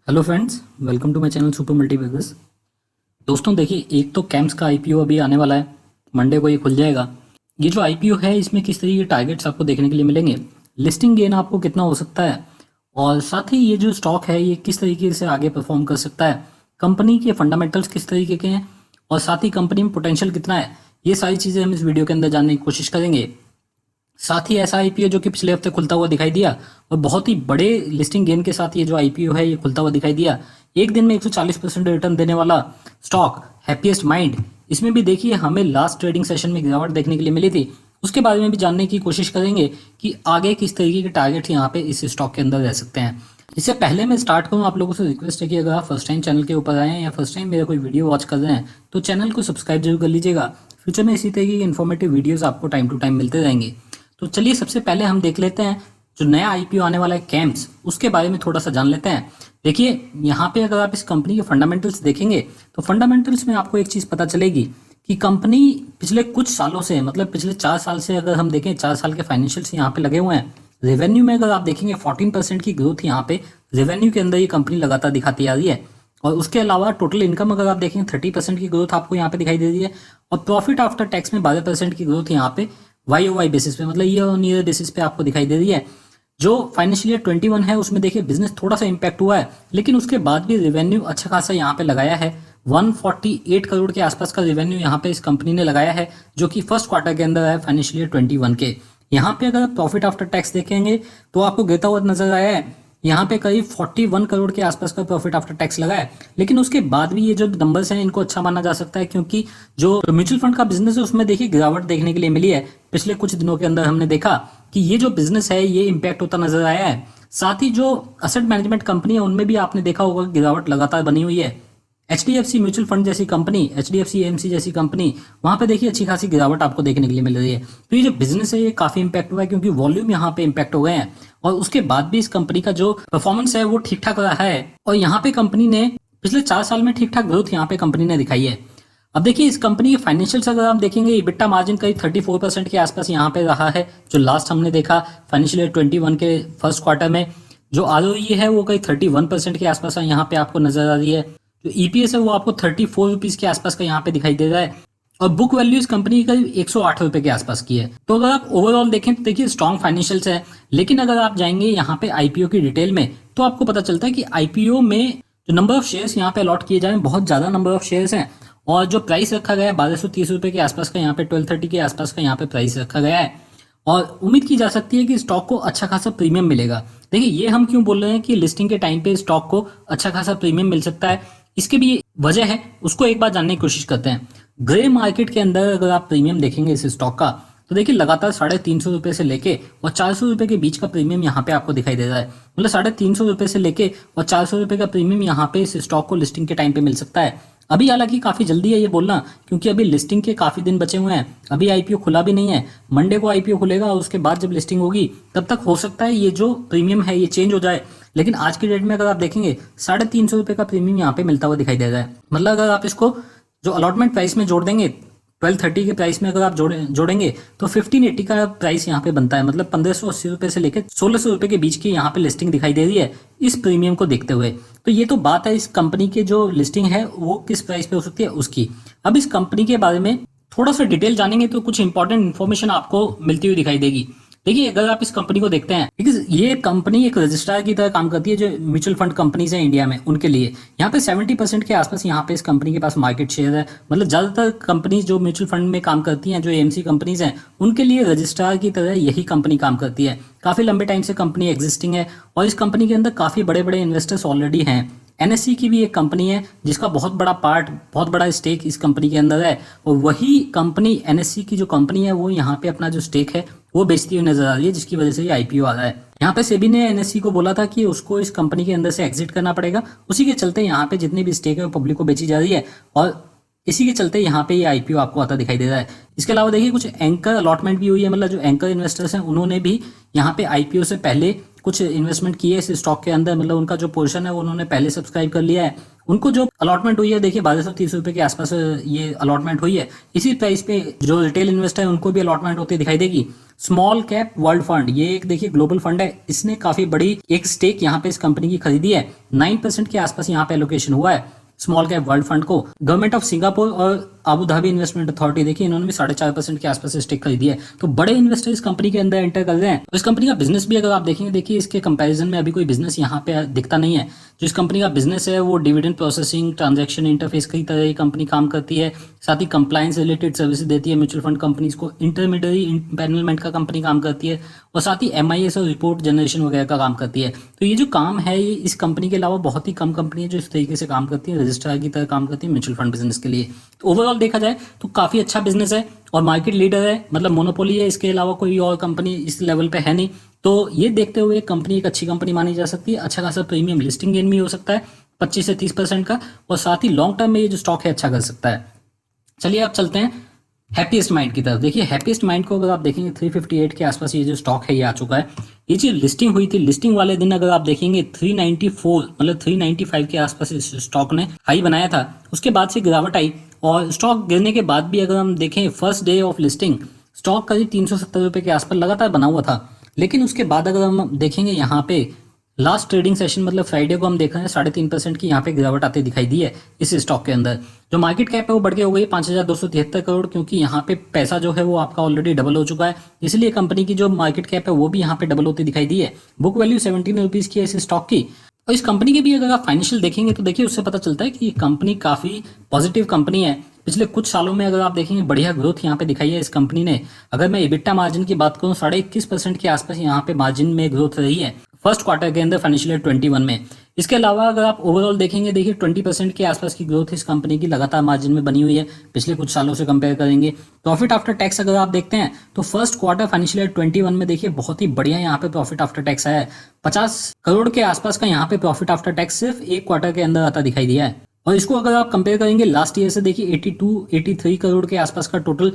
Hello friends, welcome to my channel super multivegas. दोस्तों देखिए, एक तो कैम्स का आईपीओ अभी आने वाला है। मंडे को ये खुल जाएगा। ये जो आईपीओ है इसमें किस तरीके के टारगेट्स आपको देखने के लिए मिलेंगे, लिस्टिंग गेन आपको कितना हो सकता है, और साथ ही ये जो स्टॉक है ये किस तरीके से आगे परफॉर्म कर सकता है, कंपनी के फंडामेंटल्स किस तरीके के हैं, और साथ ही कंपनी में पोटेंशियल कितना है, ये सारी चीज़ें हम इस वीडियो के अंदर जानने की कोशिश करेंगे। साथ ही ऐसा आईपीओ जो कि पिछले हफ्ते खुलता हुआ दिखाई दिया और बहुत ही बड़े लिस्टिंग गेन के साथ ये जो आईपीओ है ये खुलता हुआ दिखाई दिया। एक दिन में 140% रिटर्न देने वाला स्टॉक हैप्पीएस्ट माइंड, इसमें भी देखिए हमें लास्ट ट्रेडिंग सेशन में गिरावट देखने के लिए मिली थी। उसके बारे में भी जानने की कोशिश करेंगे कि आगे किस तरीके के टारगेट यहाँ पे इस स्टॉक के अंदर रह सकते हैं। इससे पहले मैं स्टार्ट करूँ, आप लोगों से रिक्वेस्ट है कि अगर आप फर्स्ट टाइम चैनल के ऊपर आए हैं या फर्स्ट टाइम मेरा कोई वीडियो वॉच कर रहे हैं तो चैनल को सब्सक्राइब जरूर कर लीजिएगा। फ्यूचर में इसी तरीके की इन्फॉर्मेटिव वीडियोस आपको टाइम टू टाइम मिलते रहेंगे। तो चलिए सबसे पहले हम देख लेते हैं जो नया आईपीओ आने वाला है कैम्स, उसके बारे में थोड़ा सा जान लेते हैं। देखिए यहाँ पे अगर आप इस कंपनी के फंडामेंटल्स देखेंगे तो फंडामेंटल्स में आपको एक चीज़ पता चलेगी कि कंपनी पिछले कुछ सालों से, मतलब पिछले 4 साल से अगर हम देखें, 4 साल के फाइनेंशियल्स यहाँ पे लगे हुए हैं। रेवेन्यू में अगर आप देखेंगे 14% की ग्रोथ यहाँ पे रेवेन्यू के अंदर ये कंपनी लगातार दिखाती आ रही है। और उसके अलावा टोटल इनकम अगर आप देखेंगे 30% की ग्रोथ आपको यहाँ पे दिखाई दे रही है। और प्रॉफिट आफ्टर टैक्स में 12% की ग्रोथ यहाँ पे YOY बेसिस पे, मतलब ईयर ऑन ईयर बेसिस पे आपको दिखाई दे रही है। जो फाइनेंशियल ईयर 21 है उसमें देखिए बिजनेस थोड़ा सा इम्पैक्ट हुआ है, लेकिन उसके बाद भी रेवेन्यू अच्छा खासा यहाँ पे लगाया है। 148 करोड़ के आसपास का रेवेन्यू यहाँ पे इस कंपनी ने लगाया है, जो कि फर्स्ट क्वार्टर के अंदर है फाइनेंशियल ईयर 21 के। यहाँ पे अगर प्रॉफिट आफ्टर टैक्स देखेंगे तो आपको गिरता हुआ नजर आया है। यहाँ पे करीब 41 करोड़ के आसपास का प्रॉफिट आफ्टर टैक्स लगा है, लेकिन उसके बाद भी ये जो नंबर्स हैं इनको अच्छा माना जा सकता है, क्योंकि जो म्यूचुअल फंड का बिजनेस है उसमें देखिए गिरावट देखने के लिए मिली है। पिछले कुछ दिनों के अंदर हमने देखा कि ये जो बिजनेस है ये इम्पैक्ट होता नजर आया है। साथ ही जो असेट मैनेजमेंट कंपनी है उनमें भी आपने देखा होगा गिरावट लगातार बनी हुई है। HDFC म्यूचुअल फंड जैसी कंपनी, HDFC AMC जैसी कंपनी, वहां पे देखिए अच्छी खासी गिरावट आपको देखने के लिए मिल रही है। तो ये जो बिजनेस है ये काफी इंपैक्ट हुआ है, क्योंकि वॉल्यूम यहाँ पे इंपैक्ट हो गए हैं। और उसके बाद भी इस कंपनी का जो परफॉर्मेंस है वो ठीक ठाक रहा है, और यहाँ पे कंपनी ने पिछले 4 साल में ठीक ठाक ग्रोथ यहाँ पे कंपनी ने दिखाई है। अब देखिए इस कंपनी के फाइनेंशियल्स अगर आप देखेंगे, इबिट्टा मार्जिन करीब 34% के आसपास यहाँ पे रहा है। जो लास्ट हमने देखा फाइनेंशियल ईयर 21 के फर्स्ट क्वार्टर में जो ROE है वो करीब 31% के आसपास यहाँ पे आपको नजर आ रही है। जो EPS है वो आपको 34 रुपीज के आसपास का यहाँ पे दिखाई दे रहा है। और बुक वैल्यू इस कंपनी की करीब 108 रुपए के आसपास की है। तो अगर आप ओवरऑल देखें तो देखिए स्ट्रॉन्ग फाइनेंशियल्स है, लेकिन अगर आप जाएंगे यहाँ पे आईपीओ की डिटेल में तो आपको पता चलता है कि आईपीओ में जो नंबर ऑफ शेयर्स यहाँ पे अलॉट किए जा रहे हैं बहुत ज्यादा नंबर ऑफ शेयर्स हैं। और जो प्राइस रखा गया है 1230 रुपए के आसपास का, यहाँ पे 1230 के आसपास का यहाँ पे प्राइस रखा गया है। और उम्मीद की जा सकती है कि स्टॉक को अच्छा खासा प्रीमियम मिलेगा। देखिए ये हम क्यों बोल रहे हैं कि लिस्टिंग के टाइम पे स्टॉक को अच्छा खासा प्रीमियम मिल सकता है, इसके भी वजह है, उसको एक बार जानने की कोशिश करते हैं। ग्रे मार्केट के अंदर अगर आप प्रीमियम देखेंगे इस स्टॉक का तो देखिए लगातार 350 रुपए से लेके और 400 रुपए के बीच का प्रीमियम यहाँ पे आपको दिखाई दे रहा है। मतलब 350 रुपए से लेके और 400 रुपए का प्रीमियम यहाँ पे इस स्टॉक को लिस्टिंग के टाइम पे मिल सकता है। अभी हालांकि काफी जल्दी है ये बोलना, क्योंकि अभी लिस्टिंग के काफी दिन बचे हुए हैं, अभी आईपीओ खुला भी नहीं है। मंडे को आईपीओ खुलेगा और उसके बाद जब लिस्टिंग होगी तब तक हो सकता है ये जो प्रीमियम है ये चेंज हो जाए। लेकिन आज की डेट में अगर आप देखेंगे 350 रुपए का प्रीमियम यहाँ पे मिलता हुआ दिखाई दे रहा है। मतलब अगर आप इसको जो अलॉटमेंट प्राइस में जोड़ देंगे 1230 के प्राइस में अगर आप जोड़ेंगे तो 1580 का प्राइस यहाँ पे बनता है। मतलब 1580 रुपए से लेकर 1600 रुपए के बीच की यहाँ पे लिस्टिंग दिखाई दे रही है इस प्रीमियम को देखते हुए। तो ये तो बात है इस कंपनी के जो लिस्टिंग है वो किस प्राइस पे हो सकती है उसकी। अब इस कंपनी के बारे में थोड़ा सा डिटेल जानेंगे तो कुछ इंपॉर्टेंट इन्फॉर्मेशन आपको मिलती हुई दिखाई देगी। देखिए अगर आप इस कंपनी को देखते हैं, ये कंपनी एक रजिस्ट्रार की तरह काम करती है जो म्यूचुअल फंड कंपनीज है इंडिया में उनके लिए। यहाँ पे 70% के आसपास यहाँ पे इस कंपनी के पास मार्केट शेयर है। मतलब ज्यादातर कंपनीज जो म्यूचुअल फंड में काम करती हैं, जो AMC कंपनीज हैं, उनके लिए रजिस्ट्रार की तरह यही कंपनी काम करती है। काफी लंबे टाइम से कंपनी एग्जिस्टिंग है और इस कंपनी के अंदर काफी बड़े बड़े इन्वेस्टर्स ऑलरेडी हैं। NSE की भी एक कंपनी है जिसका बहुत बड़ा पार्ट, बहुत बड़ा स्टेक इस कंपनी के अंदर है, और वही कंपनी NSE की जो कंपनी है वो यहाँ पे अपना जो स्टेक है वो बेचती हुई नजर आ रही है, जिसकी वजह से ये आईपीओ आ रहा है। यहाँ पे सेबी ने NSE को बोला था कि उसको इस कंपनी के अंदर से एग्जिट करना पड़ेगा। उसी के चलते यहाँ पे जितनी भी स्टेक है वो पब्लिक को बेची जा रही है, और इसी के चलते यहाँ पे ये आईपीओ आपको आता दिखाई दे रहा है। इसके अलावा देखिए कुछ एंकर अलॉटमेंट भी हुई है। मतलब जो एंकर इन्वेस्टर्स हैं उन्होंने भी यहाँ पे आईपीओ से पहले कुछ इन्वेस्टमेंट किए इस स्टॉक के अंदर। मतलब उनका जो पोर्शन है वो उन्होंने पहले सब्सक्राइब कर लिया है, उनको जो अलॉटमेंट हुई है देखिए 1230 रुपये के आसपास ये अलॉटमेंट हुई है। इसी प्राइस पे जो रिटेल इन्वेस्टर है उनको भी अलॉटमेंट होती दिखाई देगी। स्मॉल कैप वर्ल्ड फंड, ये एक देखिए ग्लोबल फंड है, इसने काफी बड़ी एक स्टेक यहाँ पे इस कंपनी की खरीदी है। 9% के आसपास यहाँ पे एलोकेशन हुआ है स्मॉल कैप वर्ल्ड फंड को। गवर्नमेंट ऑफ सिंगापुर और अबू धाबी इन्वेस्टमेंट अथॉरिटी देखिए इन्होंने भी 4.5% के आसपास स्टेक खरीदी है। तो बड़े इन्वेस्टर इस कंपनी के अंदर एंटर कर रहे हैं। तो इस कंपनी का बिजनेस भी अगर आप देखेंगे देखिए इसके कंपैरिजन में अभी कोई बिजनेस यहाँ पे दिखता नहीं है। जो इस कंपनी का बिजनेस है वो डिविडेंड प्रोसेसिंग, ट्रांजैक्शन इंटरफेस की तरह ये कंपनी काम करती है। साथ ही कंप्लायंस रिलेटेड सर्विसेज देती है म्यूचुअल फंड कंपनीज को। इंटरमीडियरी इम्पैनलमेंट का कंपनी काम करती है और साथ ही MIS और रिपोर्ट जनरेशन वगैरह का काम करती है। तो ये जो काम है ये इस कंपनी के अलावा बहुत ही कम कंपनी है जो इस तरीके से काम करती है, रजिस्ट्रार की तरह काम करती है म्यूचुअल फंड बिजनेस के लिए। तो ओवरऑल देखा जाए तो काफी अच्छा बिजनेस है और मार्केट लीडर है, मतलब मोनोपोली है, इसके अलावा कोई और कंपनी इस लेवल पे है नहीं। तो ये देखते हुए कंपनी एक अच्छी कंपनी मानी जा सकती है। अच्छा खासा प्रीमियम लिस्टिंग गेन भी हो सकता है 25 से 30% का, और साथ ही लॉन्ग टर्म में ये जो स्टॉक है अच्छा कर सकता है। चलिए अब चलते हैं हैप्पीएस्ट माइंड की तरफ। देखिए हैप्पीएस्ट माइंड को अगर आप देखेंगे 358 के आसपास ये जो स्टॉक है ये आ चुका है। ये जो लिस्टिंग हुई थी, लिस्टिंग वाले दिन अगर आप देखेंगे 394 मतलब 395 के आसपास इस स्टॉक ने हाई बनाया था। उसके बाद से गिरावट आई और स्टॉक गिरने के बाद भी अगर हम देखें first day of listing stock करीब 370 रुपये के आसपास लगातार बना हुआ था। लेकिन उसके बाद अगर हम देखेंगे यहाँ पे लास्ट ट्रेडिंग सेशन मतलब फ्राइडे को हम देख रहे हैं 3.5% की यहाँ पे गिरावट आती दिखाई दी है इस स्टॉक के अंदर। जो मार्केट कैप है वो बढ़ के हो गई 5273 करोड़, क्योंकि यहाँ पे पैसा जो है वो आपका ऑलरेडी डबल हो चुका है। इसलिए कंपनी की जो मार्केट कैप है वो भी यहाँ पे डबल होती दिखाई दी है। बुक वैल्यू 17 रुपीज की है इस स्टॉक की। और इस कंपनी के भी अगर आप फाइनेंशियल देखेंगे तो देखिए उससे पता चलता है कि कंपनी काफी पॉजिटिव कंपनी है। पिछले कुछ सालों में अगर आप देखेंगे बढ़िया ग्रोथ यहाँ पे दिखाई है इस कंपनी ने। अगर मैं EBITDA मार्जिन की बात करूँ 21.5% के आसपास यहाँ पे मार्जिन में ग्रोथ रही है फर्स्ट क्वार्टर के अंदर फाइनेंशियल ईयर 21 में। इसके अलावा अगर आप ओवरऑल देखेंगे देखिए 20% के आसपास की ग्रोथ इस कंपनी की लगातार मार्जिन में बनी हुई है पिछले कुछ सालों से कंपेयर करेंगे। प्रॉफिट आफ्टर टैक्स अगर आप देखते हैं तो फर्स्ट क्वार्टर फाइनेंशियल ईयर 21 में देखिए बहुत ही बढ़िया यहाँ पे प्रॉफिट आफ्टर टैक्स आया है। 50 करोड़ के आसपास का यहाँ पे प्रॉफिट आफ्टर टैक्स सिर्फ एक क्वार्टर के अंदर आता दिखाई दिया है। और इसको अगर आप कंपेयर करेंगे लास्ट ईयर से देखिए 83 करोड़ के आसपास का टोटल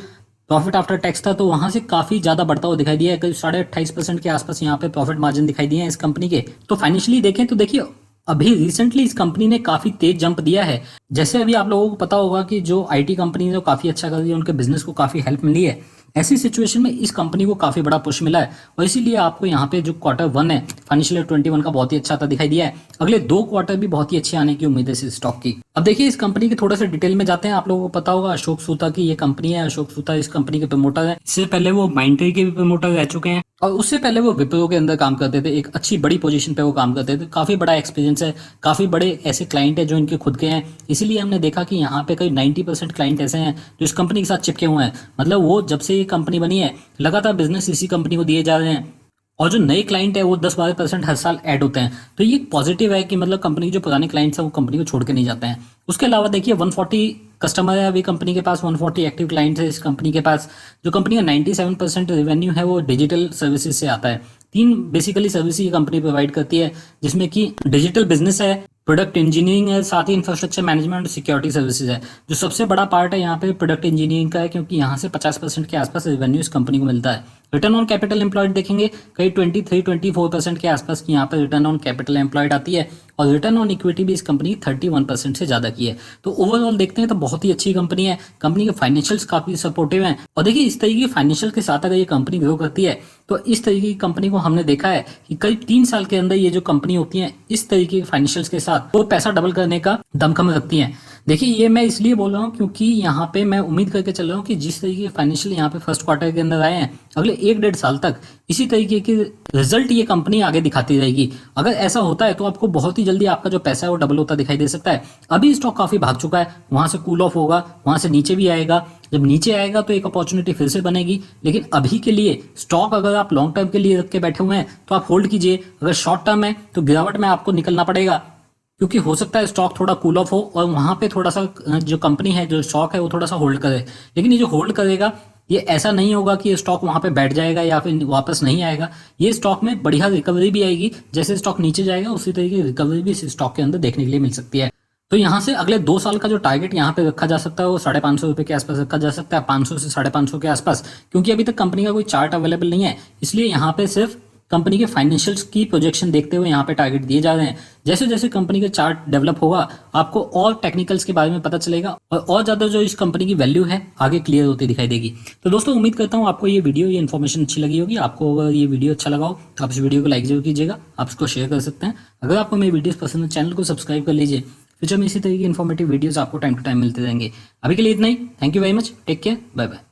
प्रॉफिट आफ्टर टैक्स था, तो वहां से काफी ज्यादा बढ़ता हुआ दिखाई दिया है। करीब 28.5% के आसपास यहाँ पे प्रॉफिट मार्जिन दिखाई दिए हैं इस कंपनी के। तो फाइनेंशियली देखें तो देखिए अभी रिसेंटली इस कंपनी ने काफी तेज जंप दिया है। जैसे अभी आप लोगों को पता होगा कि जो IT कंपनी है काफी अच्छा कर रही है, उनके बिजनेस को काफी हेल्प मिली है। ऐसी सिचुएशन में इस कंपनी को काफी बड़ा पुश मिला है और इसीलिए आपको यहाँ पे जो Q1 है फाइनेंशियल ईयर 21 का बहुत ही अच्छा आता दिखाई दिया है। अगले 2 क्वार्टर भी बहुत ही अच्छे आने की उम्मीद है इस स्टॉक की। अब देखिए इस कंपनी के थोड़ा सा डिटेल में जाते हैं। आप लोगों को पता होगा अशोक सूता की ये कंपनी है। अशोक सूता इस कंपनी के प्रमोटर है। इससे पहले वो माइंडट्री के भी प्रमोटर रह चुके हैं और उससे पहले वो विप्रो के अंदर काम करते थे। एक अच्छी बड़ी पोजीशन पे वो काम करते थे। काफी बड़ा एक्सपीरियंस है, काफी बड़े ऐसे क्लाइंट है जो इनके खुद के हैं। इसीलिए हमने देखा कि यहाँ पे करीब 90% क्लाइंट ऐसे हैं जो इस कंपनी के साथ चिपके हुए हैं। मतलब वो जब से ये कंपनी बनी है लगातार बिजनेस इसी कंपनी को दिए जा रहे हैं और जो नए क्लाइंट है वो 10-12% हर साल ऐड होते हैं। तो ये पॉजिटिव है कि मतलब कंपनी के जो पुराने क्लाइंट्स हैं वो कंपनी को छोड़ के नहीं जाते हैं। उसके अलावा देखिए 140 कस्टमर है अभी कंपनी के पास, 140 एक्टिव क्लाइंट्स है इस कंपनी के पास। जो कंपनी का 97% रेवेन्यू है वो डिजिटल सर्विसेज से आता है। 3 बेसिकली सर्विस ये कंपनी प्रोवाइड करती है, जिसमें कि डिजिटल बिजनेस है, प्रोडक्ट इंजीनियरिंग है, साथ ही इंफ्रास्ट्रक्चर मैनेजमेंट और सिक्योरिटी सर्विसेज है। जो सबसे बड़ा पार्ट है यहाँ पे प्रोडक्ट इंजीनियरिंग का है, क्योंकि यहाँ से 50% के आसपास रेवेन्यू इस कंपनी को मिलता है। रिटर्न ऑन कैपिटल एम्प्लॉयड देखेंगे कहीं 23-24% के आसपास की यहाँ पर रिटर्न ऑन कैपिटल एम्प्लॉयड आती है और रिटर्न ऑन इक्विटी भी इस कंपनी 31% से ज्यादा की है। तो ओवरऑल देखते हैं तो बहुत ही अच्छी कंपनी है। कंपनी के फाइनेंशियल्स काफी सपोर्टिव हैं और देखिए इस तरीके के फाइनेंशियल के साथ अगर ये कंपनी ग्रो करती है तो इस तरीके की कंपनी को हमने देखा है कि करीब 3 साल के अंदर ये जो कंपनी होती है इस तरीके के फाइनेंशियल्स के साथ वो पैसा डबल करने का दमखम रखती हैं। देखिए ये मैं इसलिए बोल रहा हूँ क्योंकि यहाँ पे मैं उम्मीद करके चल रहा हूँ कि जिस तरीके के फाइनेंशियल यहाँ पे फर्स्ट क्वार्टर के अंदर आए हैं अगले 1-1.5 साल तक इसी तरीके के रिजल्ट ये कंपनी आगे दिखाती रहेगी। अगर ऐसा होता है तो आपको बहुत ही जल्दी आपका जो पैसा है वो डबल होता दिखाई दे सकता है। अभी स्टॉक काफी भाग चुका है, वहां से कूल ऑफ होगा, वहां से नीचे भी आएगा। जब नीचे आएगा तो एक अपॉर्चुनिटी फिर से बनेगी, लेकिन अभी के लिए स्टॉक अगर आप लॉन्ग टर्म के लिए रख के बैठे हुए हैं तो आप होल्ड कीजिए। अगर शॉर्ट टर्म है तो गिरावट में आपको निकलना पड़ेगा, क्योंकि हो सकता है स्टॉक थोड़ा कूल ऑफ हो और वहां पे थोड़ा सा जो कंपनी है जो स्टॉक है वो थोड़ा सा होल्ड करे। लेकिन ये जो होल्ड करेगा ये ऐसा नहीं होगा कि ये स्टॉक वहां पे बैठ जाएगा या फिर वापस नहीं आएगा। ये स्टॉक में बढ़िया रिकवरी भी आएगी। जैसे स्टॉक नीचे जाएगा उसी तरीके की रिकवरी भी इस स्टॉक के अंदर देखने के लिए मिल सकती है। तो यहाँ से अगले 2 साल का जो टारगेट यहाँ पे रखा जा सकता है वो 550 रुपये के आसपास रखा जा सकता है, 500 से 550 के आसपास। क्योंकि अभी तक कंपनी का कोई चार्ट अवेलेबल नहीं है, इसलिए यहाँ पे सिर्फ कंपनी के फाइनेंशियल्स की प्रोजेक्शन देखते हुए यहाँ पे टारगेट दिए जा रहे हैं। जैसे जैसे कंपनी का चार्ट डेवलप होगा आपको और टेक्निकल्स के बारे में पता चलेगा और ज़्यादा जो इस कंपनी की वैल्यू है आगे क्लियर होती दिखाई देगी। तो दोस्तों उम्मीद करता हूँ आपको ये वीडियो ये इन्फॉर्मेशन अच्छी लगी होगी। आपको अगर ये वीडियो अच्छा लगा हो तो आप इस वीडियो को लाइक जरूर कीजिएगा, आप इसको शेयर कर सकते हैं। अगर आपको मेरी वीडियोस पसंद है चैनल को सब्सक्राइब कर लीजिए, फ्यूचर में इसी तरह की इन्फॉर्मेटिव वीडियोस आपको टाइम टू टाइम मिलते रहेंगे। अभी के लिए इतना ही। Thank you very much, take care, bye bye.